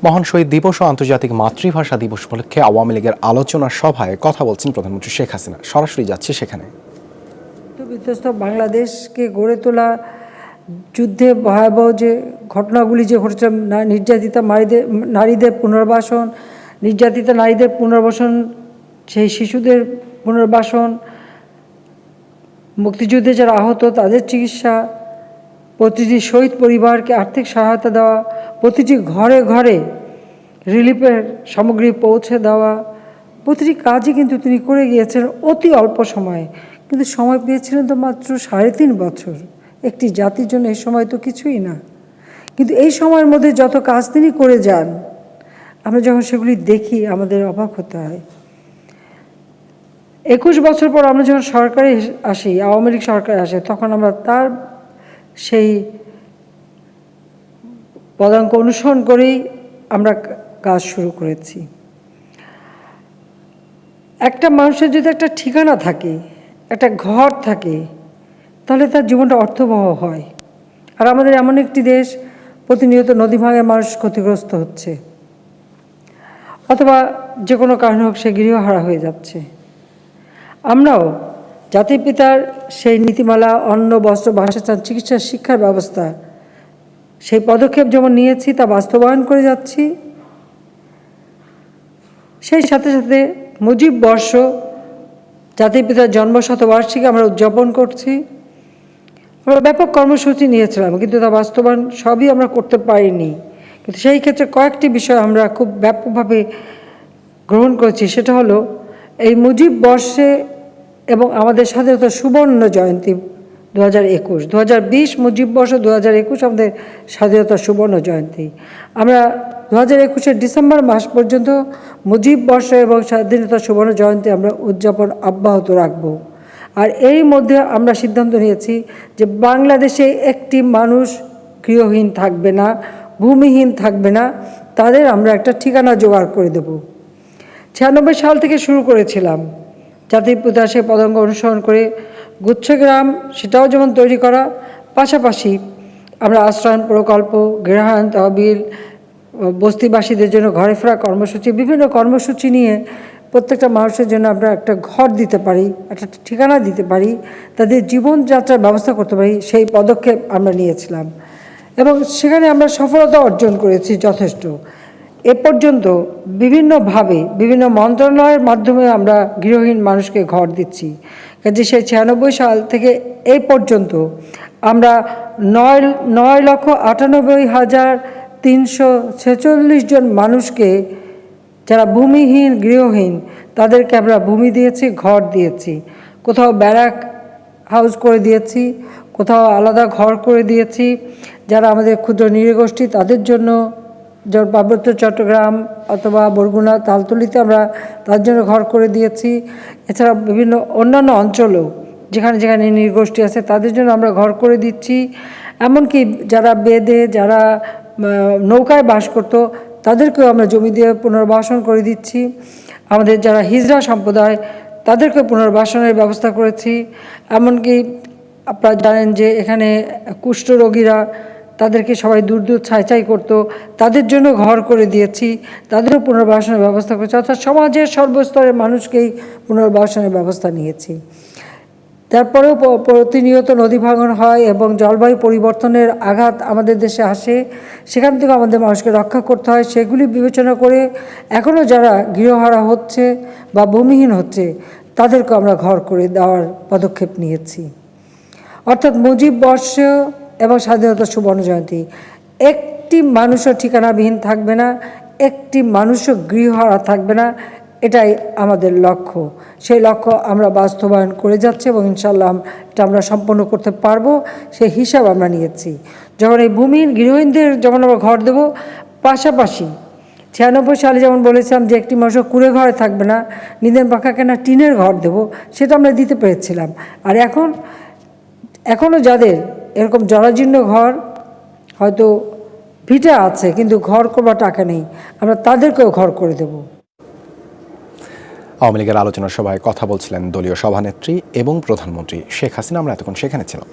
মহান শহীদ দিবস ও আন্তর্জাতিক মাতৃভাষা দিবস উপলক্ষে আওয়ামী লীগের আলোচনা সভায় কথা বলছেন প্রধানমন্ত্রী শেখ হাসিনা। সরাসরি যাচ্ছে সেখানে। বিধ্বস্ত বাংলাদেশকে গড়ে তোলা যুদ্ধে ভয়াবহ যে ঘটনাগুলি যে ঘটেছে, নির্যাতিতা নারীদের পুনর্বাসন, নির্যাতিতা নারীদের পুনর্বাসন, সেই শিশুদের পুনর্বাসন, মুক্তিযুদ্ধে যারা আহত তাদের চিকিৎসা, প্রতিটি শহীদ পরিবারকে আর্থিক সহায়তা দেওয়া, প্রতিটি ঘরে ঘরে রিলিফের সামগ্রী পৌঁছে দেওয়া, প্রতিটি কাজই কিন্তু তিনি করে গিয়েছেন অতি অল্প সময়ে। কিন্তু সময় পেয়েছিলেন তো মাত্র 3.5 বছর। একটি জাতির জন্য এই সময় তো কিছুই না, কিন্তু এই সময়ের মধ্যে যত কাজ তিনি করে যান, আমরা যখন সেগুলি দেখি আমাদের অবাক হতে হয়। 21 বছর পর আমরা যখন সরকারে আসি, আওয়ামী লীগ সরকারে আসে, তখন আমরা তার সেই পদাঙ্ক অনুসরণ করেই আমরা কাজ শুরু করেছি। একটা মানুষের যদি একটা ঠিকানা থাকে, একটা ঘর থাকে, তাহলে তার জীবনটা অর্থবহ হয়। আর আমাদের এমন একটি দেশ, প্রতিনিয়ত নদী ভাঙে মানুষ ক্ষতিগ্রস্ত হচ্ছে, অথবা যে কোনো কারণে হোক সে গৃহহারা হয়ে যাচ্ছে। আমরাও জাতির পিতার সেই নীতিমালা, অন্ন, বস্ত্র, বাসস্থান, চিকিৎসা, শিক্ষার ব্যবস্থা, সেই পদক্ষেপ যেমন নিয়েছি তা বাস্তবায়ন করে যাচ্ছি। সেই সাথে সাথে মুজিব বর্ষ, জাতির পিতার জন্মশতবার্ষিকী আমরা উদযাপন করছি। আমরা ব্যাপক কর্মসূচি নিয়েছিলাম, কিন্তু তা বাস্তবায়ন সবই আমরা করতে পারিনি। কিন্তু সেই ক্ষেত্রে কয়েকটি বিষয় আমরা খুব ব্যাপকভাবে গ্রহণ করেছি। সেটা হলো এই মুজিব বর্ষে এবং আমাদের স্বাধীনতা সুবর্ণ জয়ন্তী 2021, 2020 মুজিব বর্ষ, 2021 আমাদের স্বাধীনতা সুবর্ণ জয়ন্তী। আমরা 2021-এর ডিসেম্বর মাস পর্যন্ত মুজিব বর্ষ এবং স্বাধীনতা সুবর্ণ জয়ন্তী আমরা উদযাপন অব্যাহত রাখব। আর এর মধ্যে আমরা সিদ্ধান্ত নিয়েছি যে বাংলাদেশে একটি মানুষ গৃহহীন থাকবে না, ভূমিহীন থাকবে না, তাদের আমরা একটা ঠিকানা জোগাড় করে দেব। 96 সাল থেকে শুরু করেছিলাম জাতির পিতা সে পদাঙ্ক অনুসরণ করে গুচ্ছগ্রাম, সেটাও যেমন তৈরি করা, পাশাপাশি আমরা আশ্রয়ণ প্রকল্প, গৃহায়ন তহবিল, বস্তিবাসীদের জন্য ঘরে ফেরা কর্মসূচি, বিভিন্ন কর্মসূচি নিয়ে প্রত্যেকটা মানুষের জন্য আমরা একটা ঘর দিতে পারি, একটা ঠিকানা দিতে পারি, তাদের জীবনযাত্রার ব্যবস্থা করতে পারি, সেই পদক্ষেপ আমরা নিয়েছিলাম এবং সেখানে আমরা সফলতা অর্জন করেছি যথেষ্ট। এ পর্যন্ত বিভিন্নভাবে বিভিন্ন মন্ত্রণালয়ের মাধ্যমে আমরা গৃহহীন মানুষকে ঘর দিচ্ছি। কাজে সেই 96 সাল থেকে এই পর্যন্ত আমরা 9,98,346 জন মানুষকে, যারা ভূমিহীন, গৃহহীন, তাদেরকে আমরা ভূমি দিয়েছি, ঘর দিয়েছি। কোথাও ব্যারাক হাউস করে দিয়েছি, কোথাও আলাদা ঘর করে দিয়েছি। যারা আমাদের ক্ষুদ্র নৃগোষ্ঠী তাদের জন্য, যেমন পার্বত্য চট্টগ্রাম অথবা বরগুনা, তালতলিতে আমরা তার জন্য ঘর করে দিয়েছি। এছাড়া বিভিন্ন অন্যান্য অঞ্চলেও যেখানে যেখানে নৃগোষ্ঠী আছে তাদের জন্য আমরা ঘর করে দিচ্ছি। এমনকি যারা বেদে, যারা নৌকায় বাস করতো, তাদেরকেও আমরা জমি দিয়ে পুনর্বাসন করে দিচ্ছি। আমাদের যারা হিজড়া সম্প্রদায়, তাদেরকে পুনর্বাসনের ব্যবস্থা করেছি। এমনকি আপনারা জানেন যে এখানে কুষ্ঠরোগীরা, তাদেরকে সবাই দূর দূর ছাই করতো, তাদের জন্য ঘর করে দিয়েছি, তাদেরও পুনর্বাসনের ব্যবস্থা করেছি। অর্থাৎ সমাজের সর্বস্তরের মানুষকেই পুনর্বাসনের ব্যবস্থা নিয়েছি। তারপরেও প্রতিনিয়ত নদী ভাঙন হয় এবং জলবায়ু পরিবর্তনের আঘাত আমাদের দেশে আসে, সেখান থেকে আমাদের মানুষকে রক্ষা করতে হয়। সেগুলি বিবেচনা করে এখনও যারা গৃহহারা হচ্ছে বা ভূমিহীন হচ্ছে, তাদেরকে আমরা ঘর করে দেওয়ার পদক্ষেপ নিয়েছি। অর্থাৎ মুজিব বর্ষ এবং স্বাধীনতা সুবর্ণ জয়ন্তী, একটি মানুষও ঠিকানাবিহীন থাকবে না, একটি মানুষও গৃহহারা থাকবে না, এটাই আমাদের লক্ষ্য। সেই লক্ষ্য আমরা বাস্তবায়ন করে যাচ্ছি এবং ইনশাআল্লাহ এটা আমরা সম্পন্ন করতে পারবো, সেই হিসাব আমরা নিয়েছি। যখন এই ভূমিহীন গৃহহীনদের যখন আমরা ঘর দেবো, পাশাপাশি 96 সালে যেমন বলেছিলাম যে একটি মানুষও কুঁড়ে ঘরে থাকবে না, নিদেন পাখা কেনা টিনের ঘর দেবো, সেটা আমরা দিতে পেরেছিলাম। আর এখনও যাদের এরকম জরাজীর্ণ ঘর, হয়তো ভিটা আছে কিন্তু ঘর করবার টাকা নেই, আমরা তাদেরকেও ঘর করে দেব। আওয়ামী লীগের আলোচনা সভায় কথা বলছিলেন দলীয় সভানেত্রী এবং প্রধানমন্ত্রী শেখ হাসিনা। আমরা এতক্ষণ সেখানে ছিলাম।